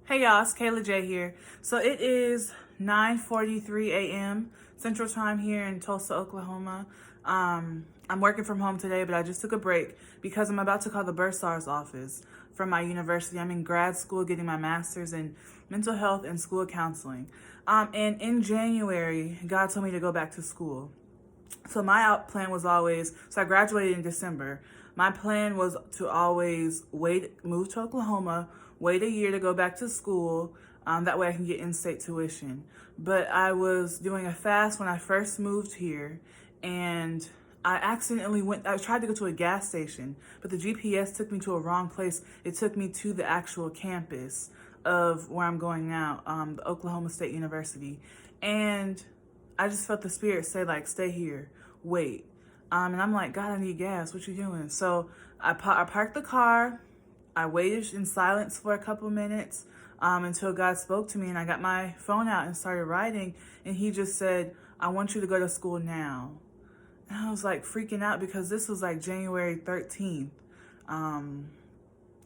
Hey y'all, it's Kayla J here. So it is 9:43 a.m. Central Time here in Tulsa, Oklahoma. I'm working from home today, but I just took a break because I'm about to call the bursar's office from my university. I'm in grad school getting my master's in mental health and school counseling. And in January, God told me to go back to school. So my out plan was always, so I graduated in December. My plan was to always move to Oklahoma, wait a year to go back to school. That way I can get in-state tuition. But I was doing a fast when I first moved here, and I tried to go to a gas station, but the GPS took me to a wrong place. It took me to the actual campus of where I'm going now, the Oklahoma State University. And I just felt the spirit say, like, stay here, wait. And I'm like, God, I need gas. What you doing? So I parked the car. I waited in silence for a couple minutes until God spoke to me, and I got my phone out and started writing. And he just said, I want you to go to school now. And I was like freaking out because this was like January 13th.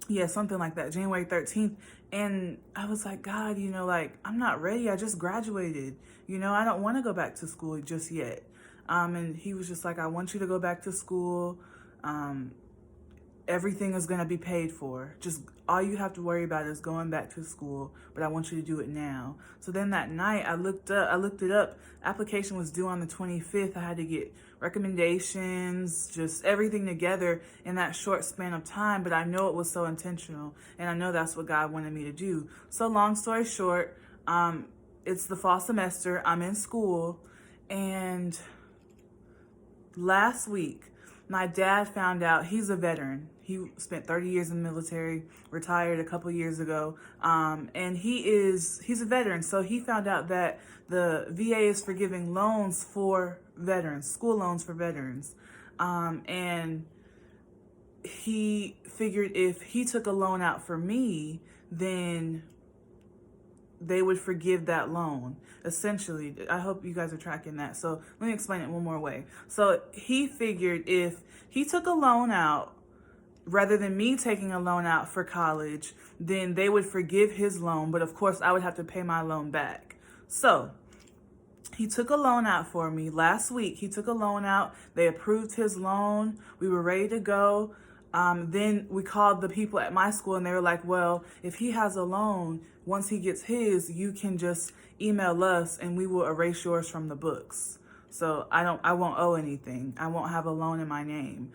Yeah, something like that, January 13th. And I was like, God, like, I'm not ready. I just graduated. I don't want to go back to school just yet. And he was just like, I want you to go back to school. Everything is going to be paid for. Just all you have to worry about is going back to school, but I want you to do it now. So then that night I looked it up. Application was due on the 25th. I had to get recommendations, just everything together in that short span of time, but I know it was so intentional, and I know that's what God wanted me to do. So long story short, it's the fall semester. I'm in school, and last week, my dad found out. He's a veteran. He spent 30 years in the military, retired a couple years ago, and he's a veteran. So he found out that the VA is forgiving loans for veterans, school loans for veterans, and he figured if he took a loan out for me, then they would forgive that loan. Essentially, I hope you guys are tracking that. So let me explain it one more way. So he figured if he took a loan out, rather than me taking a loan out for college, then they would forgive his loan. But of course, I would have to pay my loan back. So he took a loan out for me last week. He took a loan out. They approved his loan. We were ready to go. Then we called the people at my school, and they were like, well, if he has a loan, once he gets his, you can just email us and we will erase yours from the books. So I won't owe anything. I won't have a loan in my name.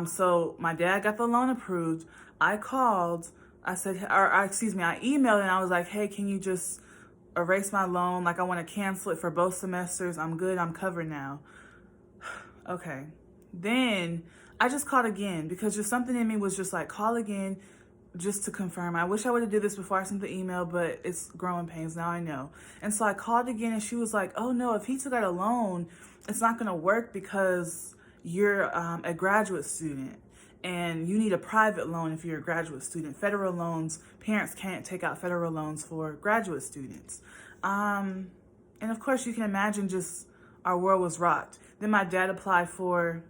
So my dad got the loan approved. I called, I emailed, and I was like, hey, can you just erase my loan? Like, I want to cancel it for both semesters. I'm good. I'm covered now. Okay. Then I just called again because just something in me was just like, call again just to confirm. I wish I would have did this before I sent the email, but it's growing pains. Now I know. And so I called again, and she was like, oh no, if he took out a loan, it's not going to work because you're a graduate student and you need a private loan if you're a graduate student. Federal loans, parents can't take out federal loans for graduate students. And of course you can imagine just our world was rocked. Then my dad applied for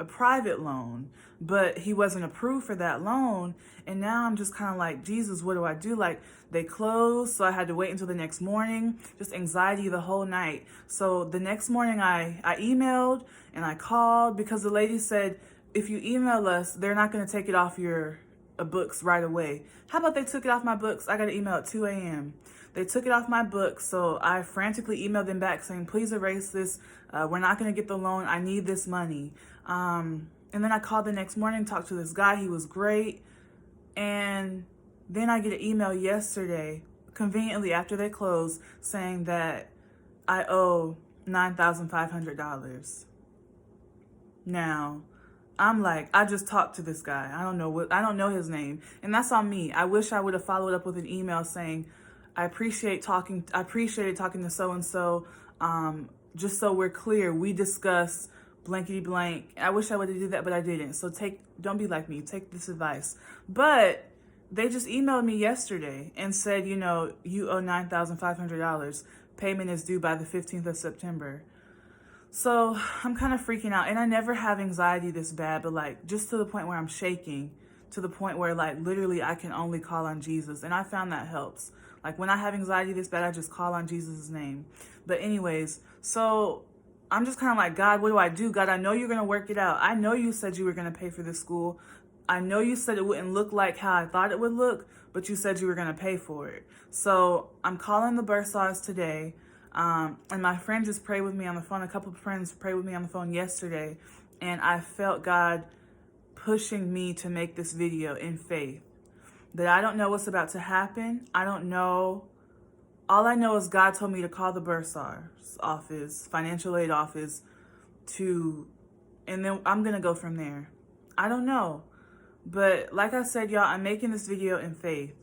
a private loan, but he wasn't approved for that loan. And now I'm just kind of like, Jesus, what do I do? Like, they closed, so I had to wait until the next morning. Just anxiety the whole night. So the next morning I emailed and I called because the lady said, if you email us, they're not going to take it off your books right away. How about they took it off my books? I got an email at 2 a.m. They took it off my books, so I frantically emailed them back saying, please erase this. We're not going to get the loan. I need this money. And then I called the next morning, talked to this guy. He was great. And then I get an email yesterday, conveniently after they closed, saying that I owe $9,500. Now, I'm like, I just talked to this guy. I don't know his name. And that's on me. I wish I would have followed up with an email saying, I appreciated talking to so-and-so. Just so we're clear, we discussed blankety blank. I wish I would have did that, but I didn't. So don't be like me. Take this advice. But they just emailed me yesterday and said, you owe $9,500. Payment is due by the 15th of September. So I'm kind of freaking out, and I never have anxiety this bad, but like just to the point where I'm shaking to the point where like literally I can only call on Jesus. And I found that helps. Like when I have anxiety this bad, I just call on Jesus' name. But anyways, so I'm just kind of like, God, what do I do? God, I know you're going to work it out. I know you said you were going to pay for this school. I know you said it wouldn't look like how I thought it would look, but you said you were going to pay for it. So I'm calling the Bursars today. And my friend just prayed with me on the phone. A couple of friends prayed with me on the phone yesterday. And I felt God pushing me to make this video in faith. That I don't know what's about to happen. I don't know. All I know is God told me to call the Bursars office, financial aid office, and then I'm going to go from there. I don't know. But like I said, y'all, I'm making this video in faith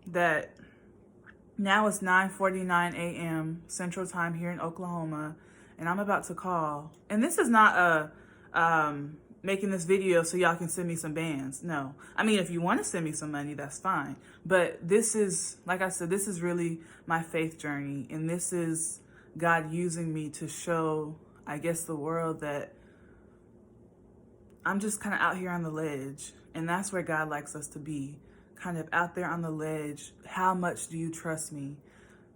that now it's 9:49 a.m. Central Time here in Oklahoma, and I'm about to call. And this is not making this video so y'all can send me some bands. No. I mean, if you want to send me some money, that's fine. But this is, like I said, this is really my faith journey. And this is God using me to show, I guess, the world that I'm just kind of out here on the ledge. And that's where God likes us to be, kind of out there on the ledge. How much do you trust me?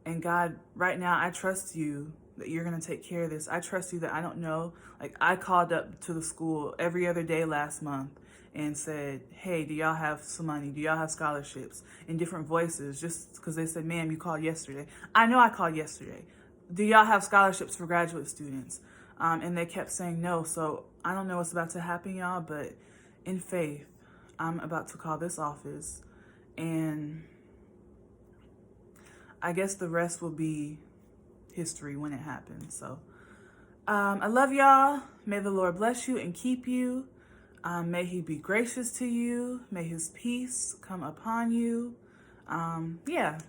And God, right now, I trust you that you're going to take care of this. I trust you that I don't know. Like, I called up to the school every other day last month and said, hey, do y'all have some money? Do y'all have scholarships? In different voices, just because they said, ma'am, you called yesterday. I know I called yesterday. Do y'all have scholarships for graduate students? And they kept saying no. So I don't know what's about to happen, y'all, but in faith, I'm about to call this office, and I guess the rest will be history when it happens. So I love y'all. May the Lord bless you and keep you. May he be gracious to you. May his peace come upon you. Yeah.